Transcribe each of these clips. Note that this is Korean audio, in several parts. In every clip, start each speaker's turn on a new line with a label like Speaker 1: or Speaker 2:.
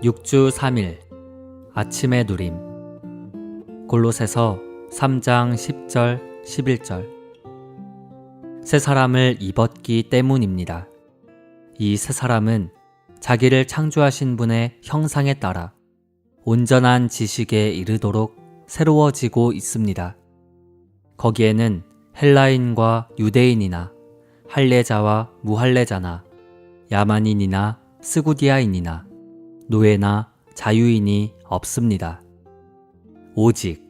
Speaker 1: 6주 3일 아침의 누림. 골로새서 3장 10절 11절. 새 사람을 입었기 때문입니다. 이 새 사람은 자기를 창조하신 분의 형상에 따라 온전한 지식에 이르도록 새로워지고 있습니다. 거기에는 헬라인과 유대인이나 할례자와 무할례자나 야만인이나 스구디아인이나 노예나 자유인이 없습니다. 오직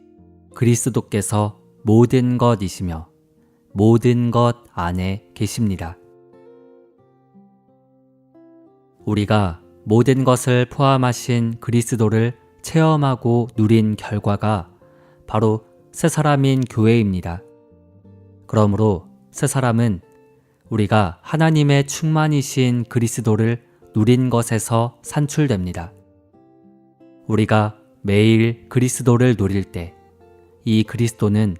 Speaker 1: 그리스도께서 모든 것이시며 모든 것 안에 계십니다. 우리가 모든 것을 포함하신 그리스도를 체험하고 누린 결과가 바로 새 사람인 교회입니다. 그러므로 새 사람은 우리가 하나님의 충만이신 그리스도를 누린 것에서 산출됩니다. 우리가 매일 그리스도를 누릴 때 이 그리스도는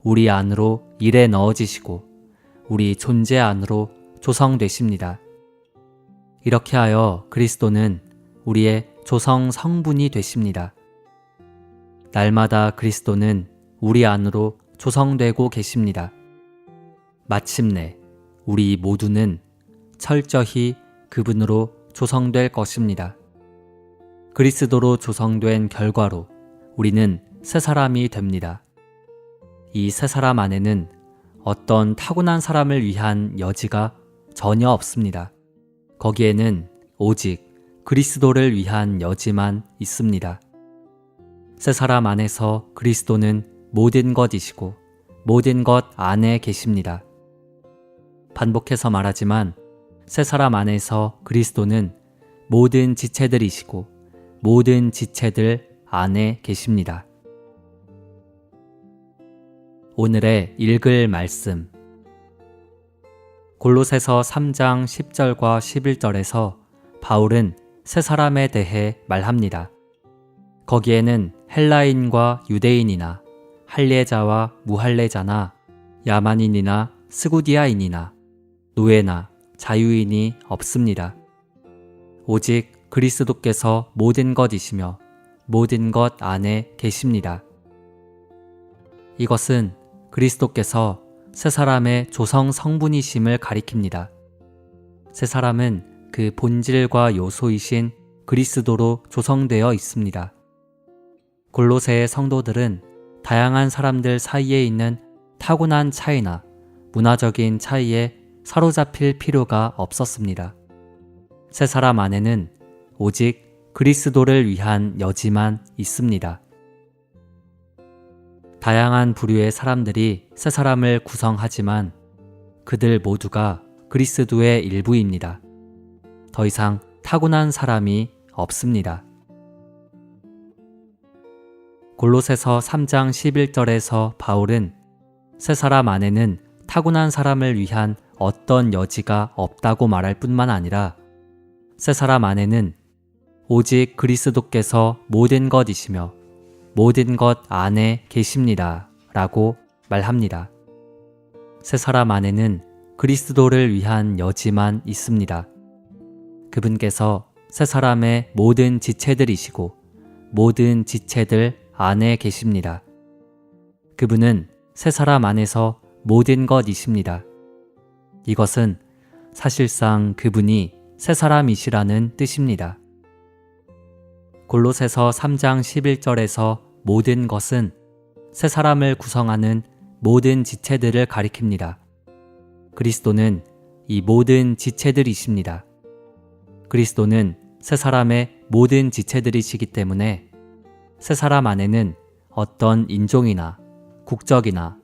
Speaker 1: 우리 안으로 일에 넣어지시고 우리 존재 안으로 조성되십니다. 이렇게 하여 그리스도는 우리의 조성 성분이 되십니다. 날마다 그리스도는 우리 안으로 조성되고 계십니다. 마침내 우리 모두는 철저히 그분으로 조성될 것입니다. 그리스도로 조성된 결과로 우리는 새 사람이 됩니다. 이 새 사람 안에는 어떤 타고난 사람을 위한 여지가 전혀 없습니다. 거기에는 오직 그리스도를 위한 여지만 있습니다. 새 사람 안에서 그리스도는 모든 것이시고 모든 것 안에 계십니다. 반복해서 말하지만 새 사람 안에서 그리스도는 모든 지체들이시고 모든 지체들 안에 계십니다. 오늘의 읽을 말씀. 골로새서 3장 10절과 11절에서 바울은 새 사람에 대해 말합니다. 거기에는 헬라인과 유대인이나 할례자와 무할례자나 야만인이나 스구디아인이나 노예나 자유인이 없습니다. 오직 그리스도께서 모든 것이시며 모든 것 안에 계십니다. 이것은 그리스도께서 새 사람의 조성 성분이심을 가리킵니다. 새 사람은 그 본질과 요소이신 그리스도로 조성되어 있습니다. 골로새의 성도들은 다양한 사람들 사이에 있는 타고난 차이나 문화적인 차이에 사로잡힐 필요가 없었습니다. 새 사람 안에는 오직 그리스도를 위한 여지만 있습니다. 다양한 부류의 사람들이 새 사람을 구성하지만 그들 모두가 그리스도의 일부입니다. 더 이상 타고난 사람이 없습니다. 골로새서 3장 11절에서 바울은 새 사람 안에는 타고난 사람을 위한 어떤 여지가 없다고 말할 뿐만 아니라 새 사람 안에는 오직 그리스도께서 모든 것이시며 모든 것 안에 계십니다. 라고 말합니다. 새 사람 안에는 그리스도를 위한 여지만 있습니다. 그분께서 새 사람의 모든 지체들이시고 모든 지체들 안에 계십니다. 그분은 새 사람 안에서 모든 것이십니다. 이것은 사실상 그분이 새 사람이시라는 뜻입니다. 골로새서 3장 11절에서 모든 것은 새 사람을 구성하는 모든 지체들을 가리킵니다. 그리스도는 이 모든 지체들이십니다. 그리스도는 새 사람의 모든 지체들이시기 때문에 새 사람 안에는 어떤 인종이나 국적이나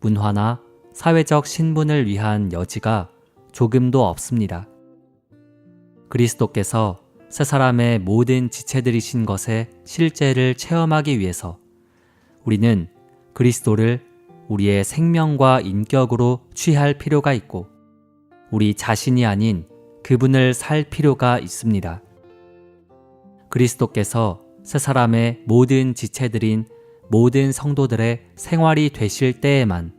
Speaker 1: 문화나 사회적 신분을 위한 여지가 조금도 없습니다. 그리스도께서 새 사람의 모든 지체들이신 것의 실제를 체험하기 위해서 우리는 그리스도를 우리의 생명과 인격으로 취할 필요가 있고 우리 자신이 아닌 그분을 살 필요가 있습니다. 그리스도께서 새 사람의 모든 지체들인 모든 성도들의 생활이 되실 때에만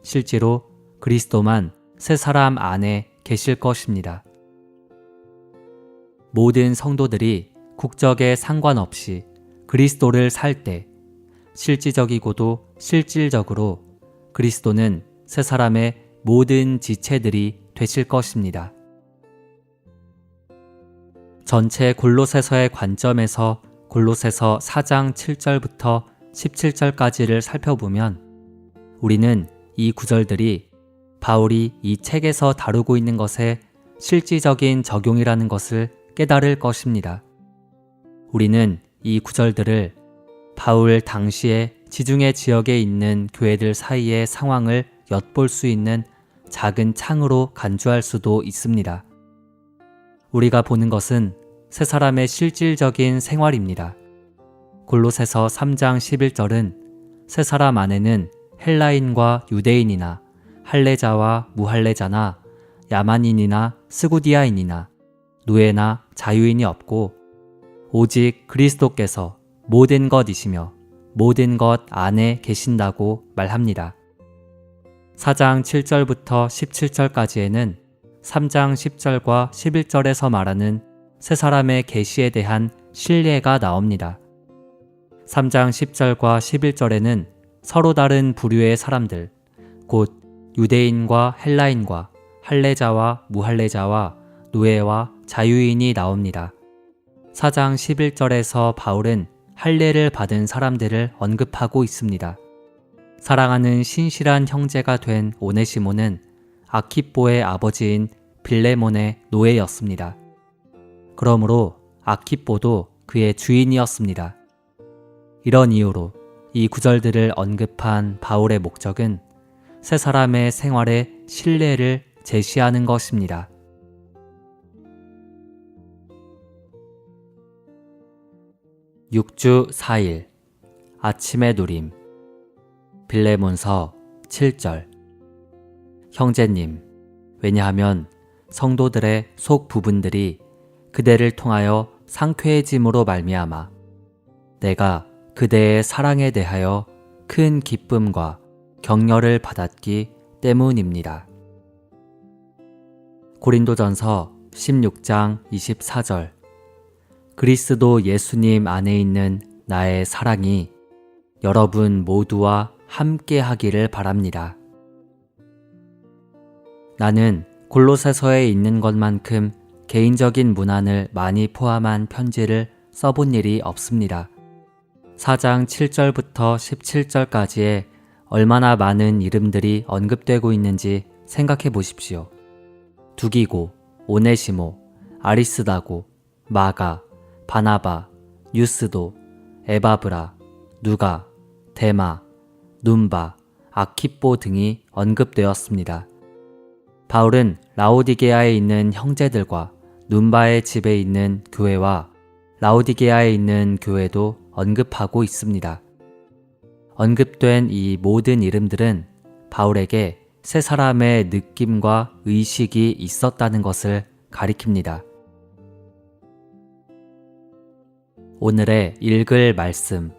Speaker 1: 실제로 그리스도만 새 사람 안에 계실 것입니다. 모든 성도들이 국적에 상관없이 그리스도를 살 때 실질적이고도 실질적으로 그리스도는 새 사람의 모든 지체들이 되실 것입니다. 전체 골로새서의 관점에서 골로새서 4장 7절부터 17절까지를 살펴보면 우리는 이 구절들이 바울이 이 책에서 다루고 있는 것의 실질적인 적용이라는 것을 깨달을 것입니다. 우리는 이 구절들을 바울 당시에 지중해 지역에 있는 교회들 사이의 상황을 엿볼 수 있는 작은 창으로 간주할 수도 있습니다. 우리가 보는 것은 새 사람의 실질적인 생활입니다. 골로새서 3장 11절은 새 사람 안에는 헬라인과 유대인이나 할례자와 무할례자나 야만인이나 스구디아인이나 노예나 자유인이 없고 오직 그리스도께서 모든 것이시며 모든 것 안에 계신다고 말합니다. 4장 7절부터 17절까지에는 3장 10절과 11절에서 말하는 새 사람의 계시에 대한 신뢰가 나옵니다. 3장 10절과 11절에는 서로 다른 부류의 사람들, 곧 유대인과 헬라인과 할례자와 무할례자와 노예와 자유인이 나옵니다. 4장 11절에서 바울은 할례를 받은 사람들을 언급하고 있습니다. 사랑하는 신실한 형제가 된 오네시모는 아키뽀의 아버지인 빌레몬의 노예였습니다. 그러므로 아키뽀도 그의 주인이었습니다. 이런 이유로 이 구절들을 언급한 바울의 목적은 새 사람의 생활의 신뢰를 제시하는 것입니다. 육주 4일 아침의 누림 빌레몬서 7절 형제님, 왜냐하면 성도들의 속 부분들이 그대를 통하여 상쾌해짐으로 말미암아 내가 그대의 사랑에 대하여 큰 기쁨과 격려를 받았기 때문입니다. 고린도전서 16장 24절 그리스도 예수님 안에 있는 나의 사랑이 여러분 모두와 함께 하기를 바랍니다. 나는 골로새서에 있는 것만큼 개인적인 문안을 많이 포함한 편지를 써본 일이 없습니다. 4장 7절부터 17절까지에 얼마나 많은 이름들이 언급되고 있는지 생각해 보십시오. 두기고, 오네시모, 아리스다고, 마가, 바나바, 유스도, 에바브라, 누가, 데마, 눈바, 아키뽀 등이 언급되었습니다. 바울은 라오디게아에 있는 형제들과 눈바의 집에 있는 교회와 라오디게아에 있는 교회도 언급하고 있습니다. 언급된 이 모든 이름들은 바울에게 새 사람의 느낌과 의식이 있었다는 것을 가리킵니다. 오늘의 읽을 말씀.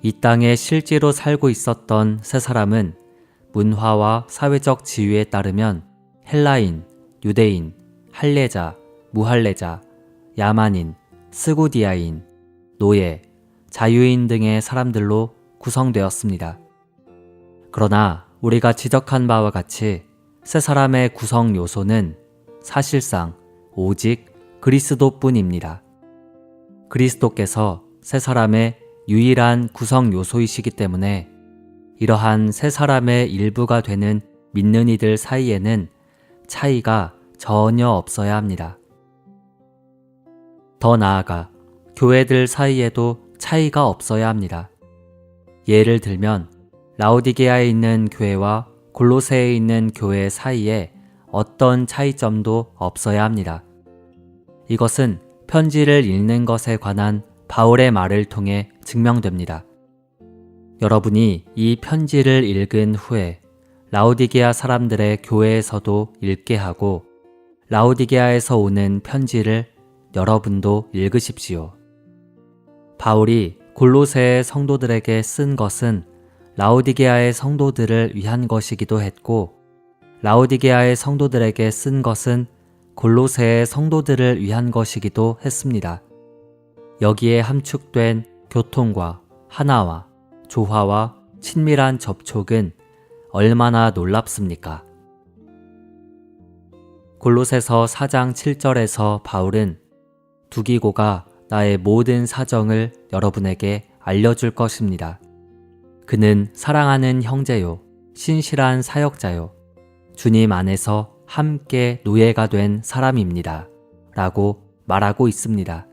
Speaker 1: 이 땅에 실제로 살고 있었던 새 사람은 문화와 사회적 지위에 따르면 헬라인, 유대인, 할례자, 무할례자, 야만인, 스구디아인, 노예, 자유인 등의 사람들로 구성되었습니다. 그러나 우리가 지적한 바와 같이 새 사람의 구성 요소는 사실상 오직 그리스도뿐입니다. 그리스도께서 새 사람의 유일한 구성 요소이시기 때문에 이러한 새 사람의 일부가 되는 믿는 이들 사이에는 차이가 전혀 없어야 합니다. 더 나아가 교회들 사이에도 차이가 없어야 합니다. 예를 들면 라오디게아에 있는 교회와 골로새에 있는 교회 사이에 어떤 차이점도 없어야 합니다. 이것은 편지를 읽는 것에 관한 바울의 말을 통해 증명됩니다. 여러분이 이 편지를 읽은 후에 라오디게아 사람들의 교회에서도 읽게 하고 라오디게아에서 오는 편지를 여러분도 읽으십시오. 바울이 골로새의 성도들에게 쓴 것은 라오디게아의 성도들을 위한 것이기도 했고 라오디게아의 성도들에게 쓴 것은 골로새의 성도들을 위한 것이기도 했습니다. 여기에 함축된 교통과 하나와 조화와 친밀한 접촉은 얼마나 놀랍습니까? 골로새서 4장 7절에서 바울은 두기고가 나의 모든 사정을 여러분에게 알려줄 것입니다. 그는 사랑하는 형제요, 신실한 사역자요, 주님 안에서 함께 노예가 된 사람입니다. 라고 말하고 있습니다.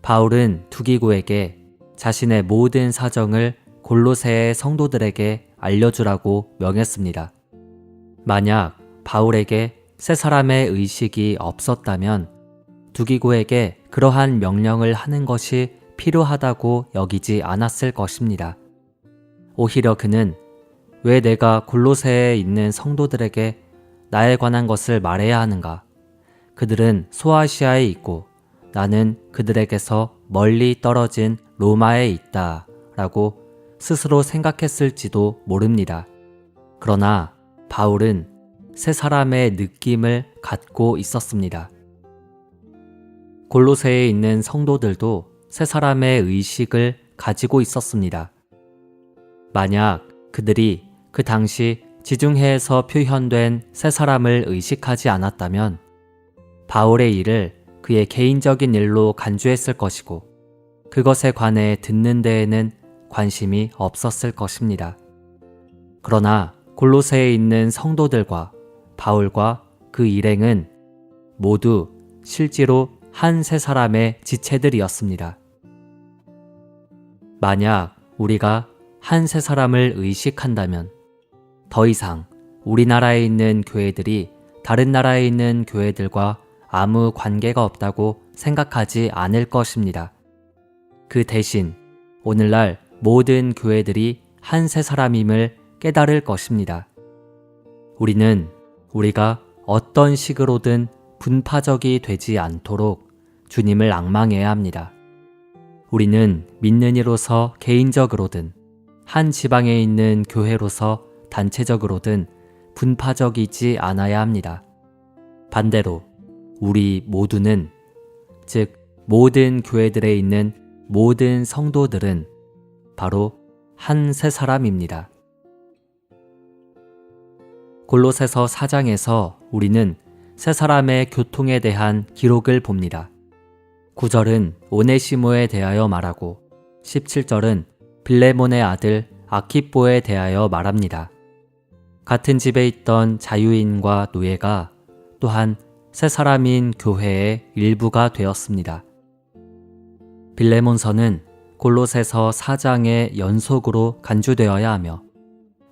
Speaker 1: 바울은 두기고에게 자신의 모든 사정을 골로새의 성도들에게 알려주라고 명했습니다. 만약 바울에게 새 사람의 의식이 없었다면 두기고에게 그러한 명령을 하는 것이 필요하다고 여기지 않았을 것입니다. 오히려 그는 왜 내가 골로새에 있는 성도들에게 나에 관한 것을 말해야 하는가? 그들은 소아시아에 있고 나는 그들에게서 멀리 떨어진 로마에 있다 라고 스스로 생각했을지도 모릅니다. 그러나 바울은 새 사람의 느낌을 갖고 있었습니다. 골로새에 있는 성도들도 새 사람의 의식을 가지고 있었습니다. 만약 그들이 그 당시 지중해에서 표현된 새 사람을 의식하지 않았다면 바울의 일을 그의 개인적인 일로 간주했을 것이고 그것에 관해 듣는 데에는 관심이 없었을 것입니다. 그러나 골로새에 있는 성도들과 바울과 그 일행은 모두 실제로 한 새 사람의 지체들이었습니다. 만약 우리가 한 새 사람을 의식한다면 더 이상 우리나라에 있는 교회들이 다른 나라에 있는 교회들과 아무 관계가 없다고 생각하지 않을 것입니다. 그 대신 오늘날 모든 교회들이 한 새 사람임을 깨달을 것입니다. 우리는 우리가 어떤 식으로든 분파적이 되지 않도록 주님을 앙망해야 합니다. 우리는 믿는 이로서 개인적으로든 한 지방에 있는 교회로서 단체적으로든 분파적이지 않아야 합니다. 반대로 우리 모두는, 즉 모든 교회들에 있는 모든 성도들은 바로 한 새 사람입니다. 골로새서 4장에서 우리는 새 사람의 교통에 대한 기록을 봅니다. 9절은 오네시모에 대하여 말하고 17절은 빌레몬의 아들 아키뽀에 대하여 말합니다. 같은 집에 있던 자유인과 노예가 또한 새 사람인 교회의 일부가 되었습니다. 빌레몬서는 골로새서 4장의 연속으로 간주되어야 하며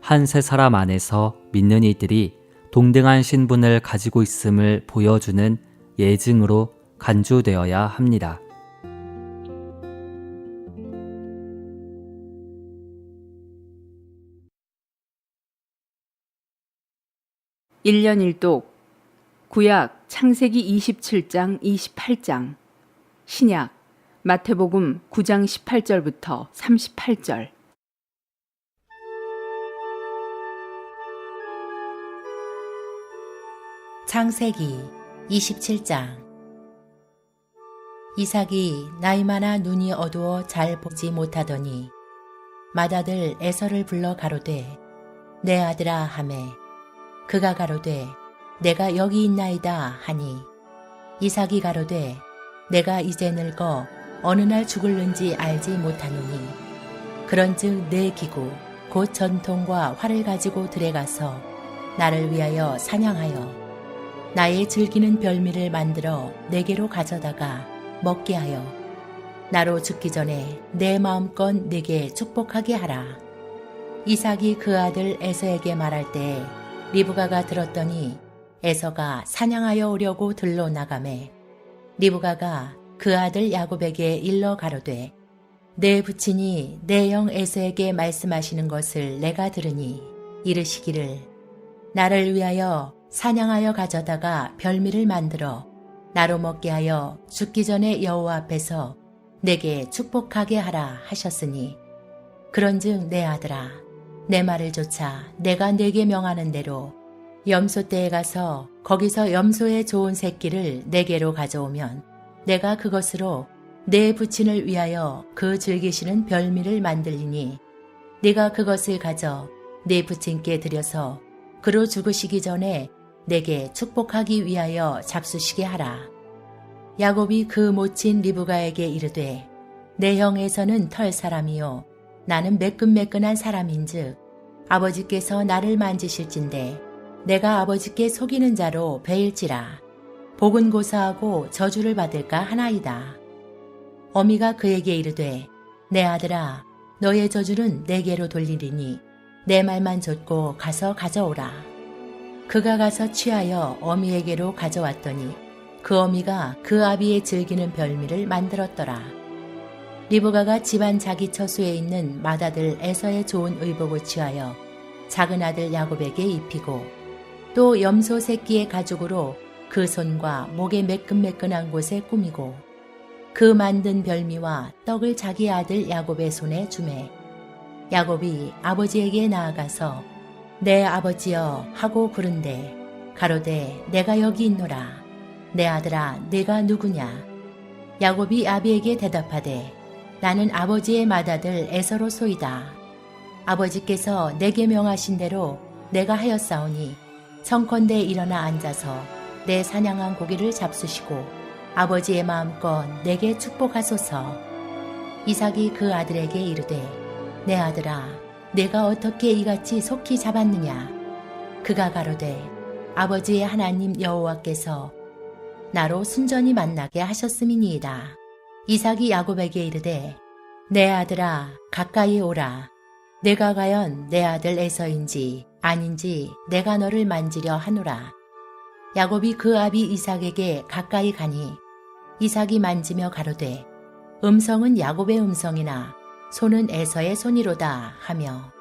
Speaker 1: 한 새 사람 안에서 믿는 이들이 동등한 신분을 가지고 있음을 보여주는 예증으로 간주되어야 합니다.
Speaker 2: (1년 1독) 구약 창세기 27장 28장, 신약 마태복음 9장 18절부터 38절.
Speaker 3: 창세기 27장. 이삭이 나이 많아 눈이 어두워 잘 보지 못하더니 맏아들 에서를 불러 가로되 내 아들아 하매 그가 가로되 내가 여기 있나이다 하니 이삭이 가로되 내가 이제 늙어 어느 날 죽을는지 알지 못하노니 그런즉 내 기구 곧 전통과 활을 가지고 들에 가서 나를 위하여 사냥하여 나의 즐기는 별미를 만들어 내게로 가져다가 먹게 하여 나로 죽기 전에 내 마음껏 내게 축복하게 하라. 이삭이 그 아들 에서에게 말할 때에 리브가가 들었더니 에서가 사냥하여 오려고 들로 나가매 리브가가 그 아들 야곱에게 일러 가로되 내 부친이 내 형 에서에게 말씀하시는 것을 내가 들으니 이르시기를 나를 위하여 사냥하여 가져다가 별미를 만들어 나로 먹게 하여 죽기 전에 여호와 앞에서 내게 축복하게 하라 하셨으니 그런즉 내 아들아 내 말을 조차 내가 네게 명하는 대로 염소 떼에 가서 거기서 염소의 좋은 새끼를 내게로 가져오면 내가 그것으로 내 부친을 위하여 그 즐기시는 별미를 만들리니 네가 그것을 가져 네 부친께 드려서 그로 죽으시기 전에 내게 축복하기 위하여 잡수시게 하라. 야곱이 그 모친 리브가에게 이르되 내 형 에서는 털 사람이요 나는 매끈매끈한 사람인즉 아버지께서 나를 만지실진데 내가 아버지께 속이는 자로 배일지라 복은 고사하고 저주를 받을까 하나이다. 어미가 그에게 이르되 내 아들아 너의 저주는 내게로 돌리리니 내 말만 좇고 가서 가져오라. 그가 가서 취하여 어미에게로 가져왔더니 그 어미가 그 아비의 즐기는 별미를 만들었더라. 리브가가 집안 자기 처소에 있는 맏아들 에서의 좋은 의복을 취하여 작은 아들 야곱에게 입히고 또 염소 새끼의 가죽으로 그 손과 목의 매끈매끈한 곳에 꾸미고 그 만든 별미와 떡을 자기 아들 야곱의 손에 주매 야곱이 아버지에게 나아가서 내 아버지여 하고 부른대 가로되 내가 여기 있노라. 내 아들아 네가 누구냐. 야곱이 아비에게 대답하되 나는 아버지의 맏아들 에서로소이다. 아버지께서 내게 명하신 대로 내가 하였사오니 청컨대 일어나 앉아서 내 사냥한 고기를 잡수시고 아버지의 마음껏 내게 축복하소서. 이삭이 그 아들에게 이르되 내 아들아 내가 어떻게 이같이 속히 잡았느냐. 그가 가로되 아버지의 하나님 여호와께서 나로 순전히 만나게 하셨음이니이다. 이삭이 야곱에게 이르되 내 아들아 가까이 오라. 내가 과연 내 아들 에서인지 아닌지 내가 너를 만지려 하노라. 야곱이 그 아비 이삭에게 가까이 가니 이삭이 만지며 가로되 음성은 야곱의 음성이나 손은 에서의 손이로다 하며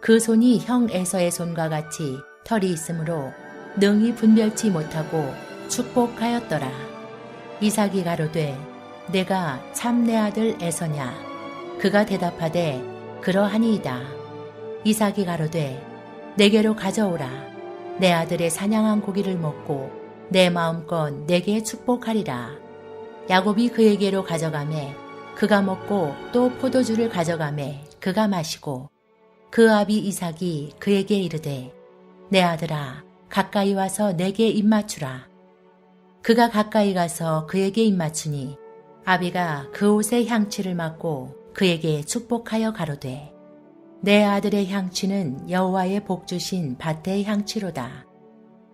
Speaker 3: 그 손이 형 에서의 손과 같이 털이 있으므로 능히 분별치 못하고 축복하였더라. 이삭이 가로되 내가 참 내 아들 에서냐. 그가 대답하되 그러하니이다. 이삭이 가로되 내게로 가져오라. 내 아들의 사냥한 고기를 먹고 내 마음껏 내게 축복하리라. 야곱이 그에게로 가져가매 그가 먹고 또 포도주를 가져가매 그가 마시고 그 아비 이삭이 그에게 이르되 내 아들아 가까이 와서 내게 입맞추라. 그가 가까이 가서 그에게 입맞추니 아비가 그 옷의 향취를 맡고 그에게 축복하여 가로되 내 아들의 향취는 여호와의 복 주신 밭의 향취로다.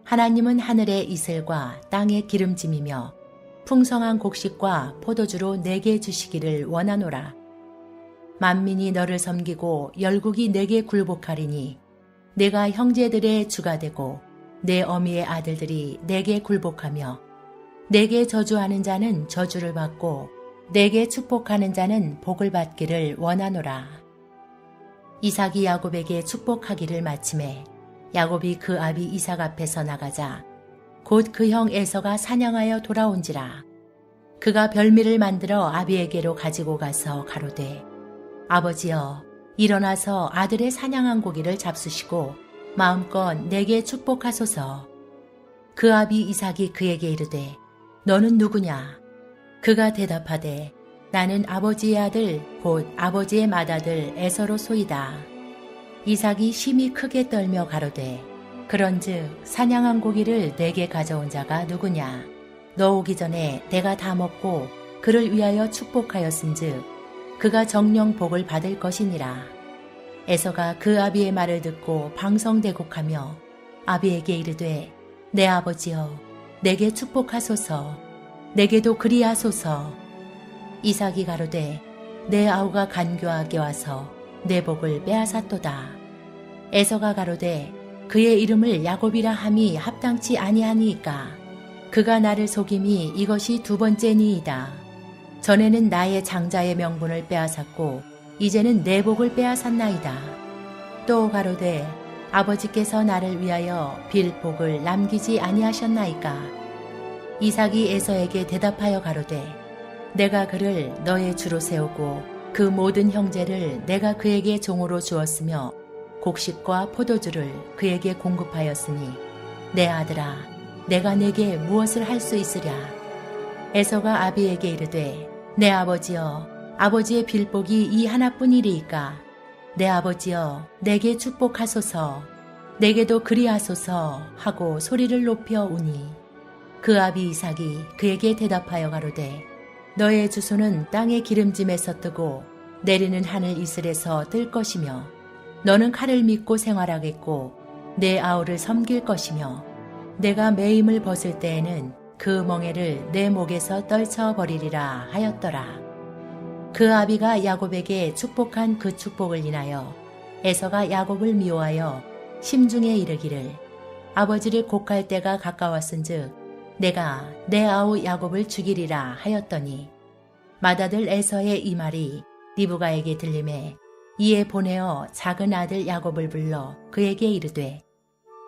Speaker 3: 하나님은 하늘의 이슬과 땅의 기름짐이며 풍성한 곡식과 포도주로 내게 주시기를 원하노라. 만민이 너를 섬기고 열국이 내게 굴복하리니 내가 형제들의 주가 되고 내 어미의 아들들이 내게 굴복하며 내게 저주하는 자는 저주를 받고 내게 축복하는 자는 복을 받기를 원하노라. 이삭이 야곱에게 축복하기를 마침에 야곱이 그 아비 이삭 앞에서 나가자 곧 그 형 에서가 사냥하여 돌아온지라. 그가 별미를 만들어 아비에게로 가지고 가서 가로되 아버지여 일어나서 아들의 사냥한 고기를 잡수시고 마음껏 내게 축복하소서. 그 아비 이삭이 그에게 이르되 너는 누구냐. 그가 대답하되 나는 아버지의 아들 곧 아버지의 맏아들 에서로소이다. 이삭이 심히 크게 떨며 가로되 그런즉 사냥한 고기를 내게 가져온 자가 누구냐. 너 오기 전에 내가 다 먹고 그를 위하여 축복하였은즉 그가 정령 복을 받을 것이니라. 에서가 그 아비의 말을 듣고 방성대곡하며 아비에게 이르되 내 아버지여 내게 축복하소서. 내게도 그리하소서. 이삭이 가로되 내 아우가 간교하게 와서 내 복을 빼앗았도다. 에서가 가로되 그의 이름을 야곱이라 함이 합당치 아니하니이까. 그가 나를 속임이 이것이 두 번째니이다. 전에는 나의 장자의 명분을 빼앗았고 이제는 내 복을 빼앗았나이다. 또 가로되 아버지께서 나를 위하여 빌 복을 남기지 아니하셨나이까. 이삭이 에서에게 대답하여 가로되 내가 그를 너의 주로 세우고 그 모든 형제를 내가 그에게 종으로 주었으며 곡식과 포도주를 그에게 공급하였으니 내 아들아, 내가 네게 무엇을 할 수 있으랴? 에서가 아비에게 이르되, 내 아버지여, 아버지의 빌복이 이 하나뿐이리이까? 내 아버지여, 내게 축복하소서, 내게도 그리하소서 하고 소리를 높여 우니, 그 아비 이삭이 그에게 대답하여 가로되, 너의 주소는 땅의 기름짐에서 뜨고 내리는 하늘 이슬에서 뜰 것이며, 너는 칼을 믿고 생활하겠고 내 아우를 섬길 것이며, 내가 매임을 벗을 때에는 그 멍에를 내 목에서 떨쳐버리리라 하였더라. 그 아비가 야곱에게 축복한 그 축복을 인하여 에서가 야곱을 미워하여 심중에 이르기를, 아버지를 곡할 때가 가까웠은즉 내가 내 아우 야곱을 죽이리라 하였더니, 맏아들 에서의 이 말이 리브가에게 들림에 이에 보내어 작은 아들 야곱을 불러 그에게 이르되,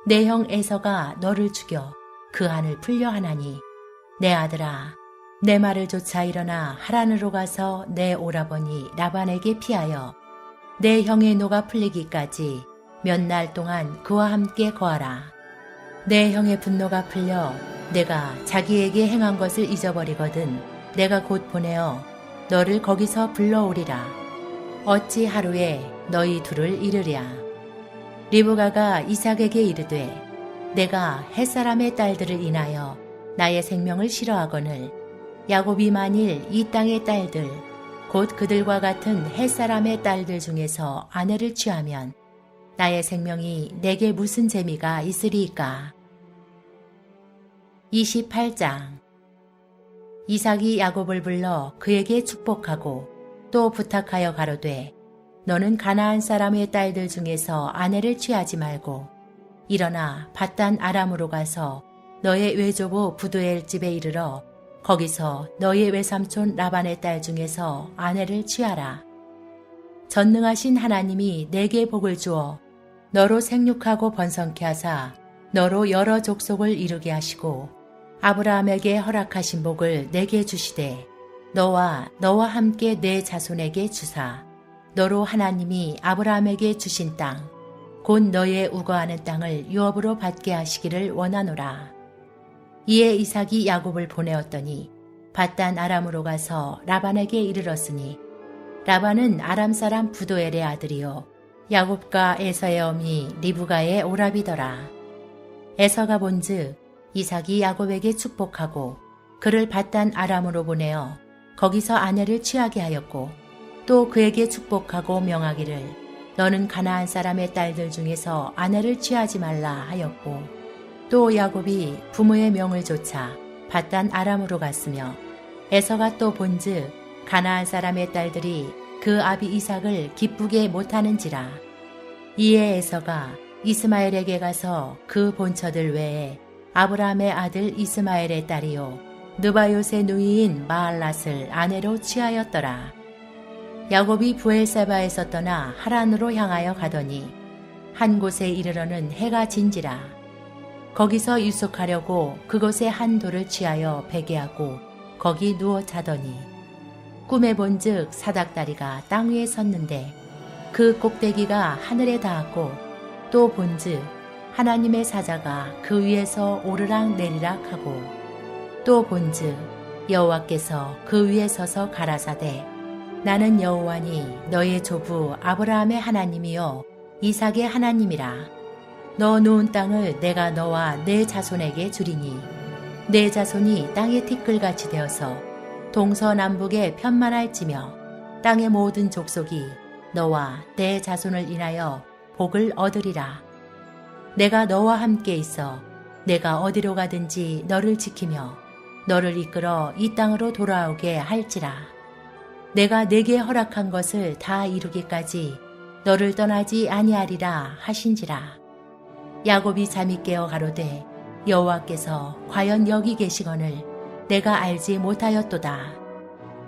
Speaker 3: 내 형 에서가 너를 죽여 그 한을 풀려 하나니, 내 아들아, 내 말을 조차 일어나 하란으로 가서 내 오라버니 라반에게 피하여 내 형의 노가 풀리기까지 몇 날 동안 그와 함께 거하라. 내 형의 분노가 풀려 내가 자기에게 행한 것을 잊어버리거든 내가 곧 보내어 너를 거기서 불러오리라. 어찌 하루에 너희 둘을 이르랴. 리브가가 이삭에게 이르되, 내가 햇사람의 딸들을 인하여 나의 생명을 싫어하거늘 야곱이 만일 이 땅의 딸들 곧 그들과 같은 햇사람의 딸들 중에서 아내를 취하면 나의 생명이 내게 무슨 재미가 있으리이까. 28장. 이삭이 야곱을 불러 그에게 축복하고 또 부탁하여 가로되, 너는 가나안 사람의 딸들 중에서 아내를 취하지 말고 일어나 밧단 아람으로 가서 너의 외조부 부두엘 집에 이르러 거기서 너의 외삼촌 라반의 딸 중에서 아내를 취하라. 전능하신 하나님이 내게 복을 주어 너로 생육하고 번성케 하사 너로 여러 족속을 이루게 하시고 아브라함에게 허락하신 복을 내게 주시되 너와 함께 내 자손에게 주사 너로 하나님이 아브라함에게 주신 땅 곧 너의 우거하는 땅을 유업으로 받게 하시기를 원하노라. 이에 이삭이 야곱을 보내었더니 밧단 아람으로 가서 라반에게 이르렀으니, 라반은 아람 사람 부도엘의 아들이요 야곱과 에서의 어미 리브가의 오라비더라. 에서가 본즉 이삭이 야곱에게 축복하고 그를 밧단 아람으로 보내어 거기서 아내를 취하게 하였고, 또 그에게 축복하고 명하기를 너는 가나안 사람의 딸들 중에서 아내를 취하지 말라 하였고, 또 야곱이 부모의 명을 조차 밧단 아람으로 갔으며, 에서가 또 본즉 가나안 사람의 딸들이 그 아비 이삭을 기쁘게 못하는지라. 이에 에서가 이스마엘에게 가서 그 본처들 외에 아브라함의 아들 이스마엘의 딸이요 느바요의 누이인 마할랏을 아내로 취하였더라. 야곱이 부엘세바에서 떠나 하란으로 향하여 가더니 한 곳에 이르러는 해가 진지라. 거기서 유숙하려고 그곳에 한 돌을 취하여 베개하고 거기 누워 자더니 꿈에 본즉 사닥다리가 땅 위에 섰는데 그 꼭대기가 하늘에 닿았고, 또 본즉 하나님의 사자가 그 위에서 오르락 내리락 하고, 또 본즉 여호와께서 그 위에 서서 가라사대, 나는 여호와니 너의 조부 아브라함의 하나님이요 이삭의 하나님이라. 너 누운 땅을 내가 너와 내 자손에게 주리니 내 자손이 땅의 티끌같이 되어서 동서남북에 편만할지며 땅의 모든 족속이 너와 내 자손을 인하여 복을 얻으리라. 내가 너와 함께 있어 내가 어디로 가든지 너를 지키며 너를 이끌어 이 땅으로 돌아오게 할지라. 내가 내게 허락한 것을 다 이루기까지 너를 떠나지 아니하리라 하신지라. 야곱이 잠이 깨어 가로되, 여호와께서 과연 여기 계시거늘 내가 알지 못하였도다.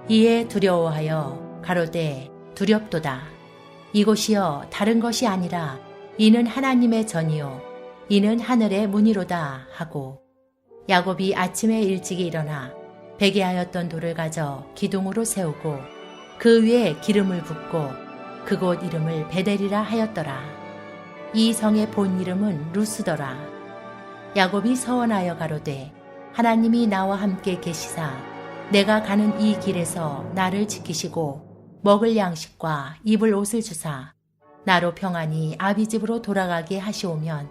Speaker 3: 이에 두려워하여 가로되, 두렵도다. 이곳이여 다른 것이 아니라 이는 하나님의 전이요 이는 하늘의 문이로다 하고, 야곱이 아침에 일찍 일어나 베개하였던 돌을 가져 기둥으로 세우고 그 위에 기름을 붓고 그곳 이름을 베델이라 하였더라. 이 성의 본 이름은 루스더라. 야곱이 서원하여 가로되 하나님이 나와 함께 계시사 내가 가는 이 길에서 나를 지키시고 먹을 양식과 입을 옷을 주사 나로 평안히 아비 집으로 돌아가게 하시오면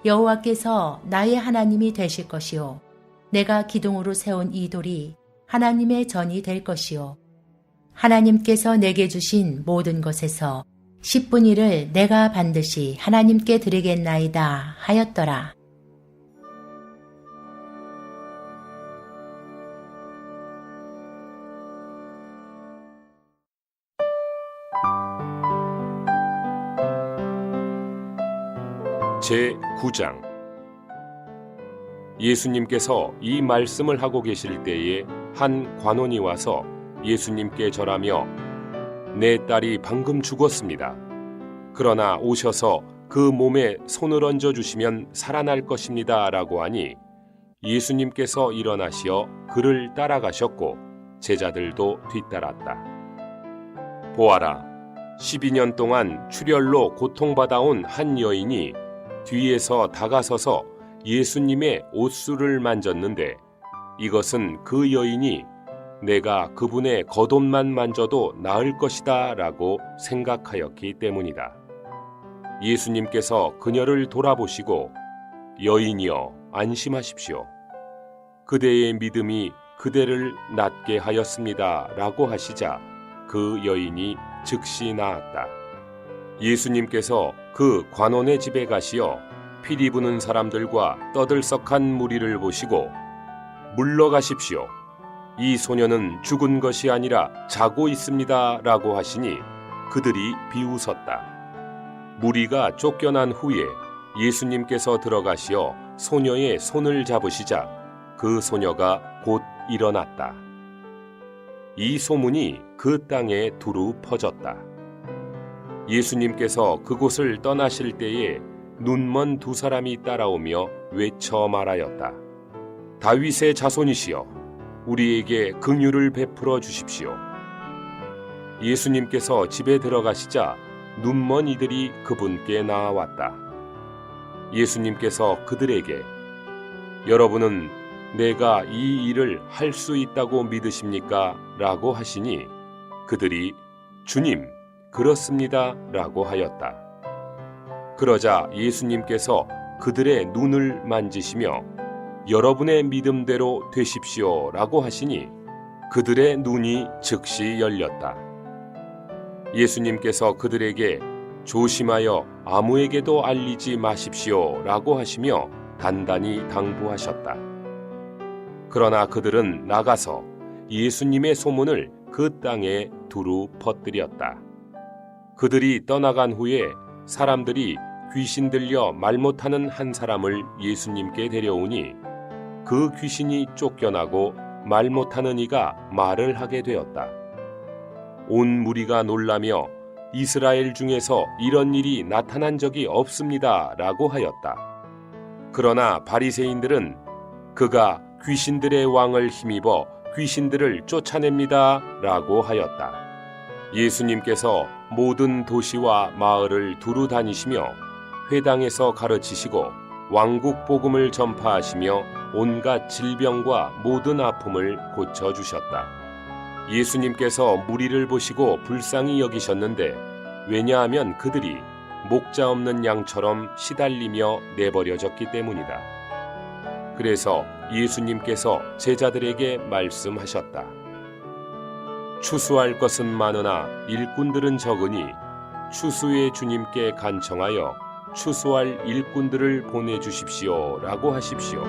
Speaker 3: 여호와께서 나의 하나님이 되실 것이요 내가 기둥으로 세운 이 돌이 하나님의 전이 될 것이요 하나님께서 내게 주신 모든 것에서 10분의 1을 내가 반드시 하나님께 드리겠나이다 하였더라.
Speaker 4: 제9장 예수님께서 이 말씀을 하고 계실 때에 한 관원이 와서 예수님께 절하며 내 딸이 방금 죽었습니다. 그러나 오셔서 그 몸에 손을 얹어 주시면 살아날 것입니다 라고 하니 예수님께서 일어나시어 그를 따라가셨고 제자들도 뒤따랐다. 보아라, 12년 동안 출혈로 고통받아온 한 여인이 뒤에서 다가서서 예수님의 옷수를 만졌는데 이것은 그 여인이 내가 그분의 겉옷만 만져도 나을 것이다 라고 생각하였기 때문이다. 예수님께서 그녀를 돌아보시고 여인이여 안심하십시오. 그대의 믿음이 그대를 낫게 하였습니다 라고 하시자 그 여인이 즉시 나았다. 예수님께서 그 관원의 집에 가시어 피리 부는 사람들과 떠들썩한 무리를 보시고 물러가십시오. 이 소녀는 죽은 것이 아니라 자고 있습니다 라고 하시니 그들이 비웃었다. 무리가 쫓겨난 후에 예수님께서 들어가시어 소녀의 손을 잡으시자 그 소녀가 곧 일어났다. 이 소문이 그 땅에 두루 퍼졌다. 예수님께서 그곳을 떠나실 때에 눈먼 두 사람이 따라오며 외쳐 말하였다. 다윗의 자손이시여, 우리에게 긍휼을 베풀어 주십시오. 예수님께서 집에 들어가시자 눈먼 이들이 그분께 나아왔다. 예수님께서 그들에게 여러분은 내가 이 일을 할 수 있다고 믿으십니까? 라고 하시니 그들이 주님, 그렇습니다 라고 하였다. 그러자 예수님께서 그들의 눈을 만지시며 여러분의 믿음대로 되십시오 라고 하시니 그들의 눈이 즉시 열렸다. 예수님께서 그들에게 조심하여 아무에게도 알리지 마십시오 라고 하시며 단단히 당부하셨다. 그러나 그들은 나가서 예수님의 소문을 그 땅에 두루 퍼뜨렸다. 그들이 떠나간 후에 사람들이 귀신 들려 말 못하는 한 사람을 예수님께 데려오니 그 귀신이 쫓겨나고 말 못하는 이가 말을 하게 되었다. 온 무리가 놀라며 이스라엘 중에서 이런 일이 나타난 적이 없습니다 라고 하였다. 그러나 바리새인들은 그가 귀신들의 왕을 힘입어 귀신들을 쫓아냅니다 라고 하였다. 예수님께서 모든 도시와 마을을 두루 다니시며 회당에서 가르치시고 왕국 복음을 전파하시며 온갖 질병과 모든 아픔을 고쳐주셨다. 예수님께서 무리를 보시고 불쌍히 여기셨는데 왜냐하면 그들이 목자 없는 양처럼 시달리며 내버려졌기 때문이다. 그래서 예수님께서 제자들에게 말씀하셨다. 추수할 것은 많으나 일꾼들은 적으니 추수의 주님께 간청하여 추수할 일꾼들을 보내주십시오 라고 하십시오.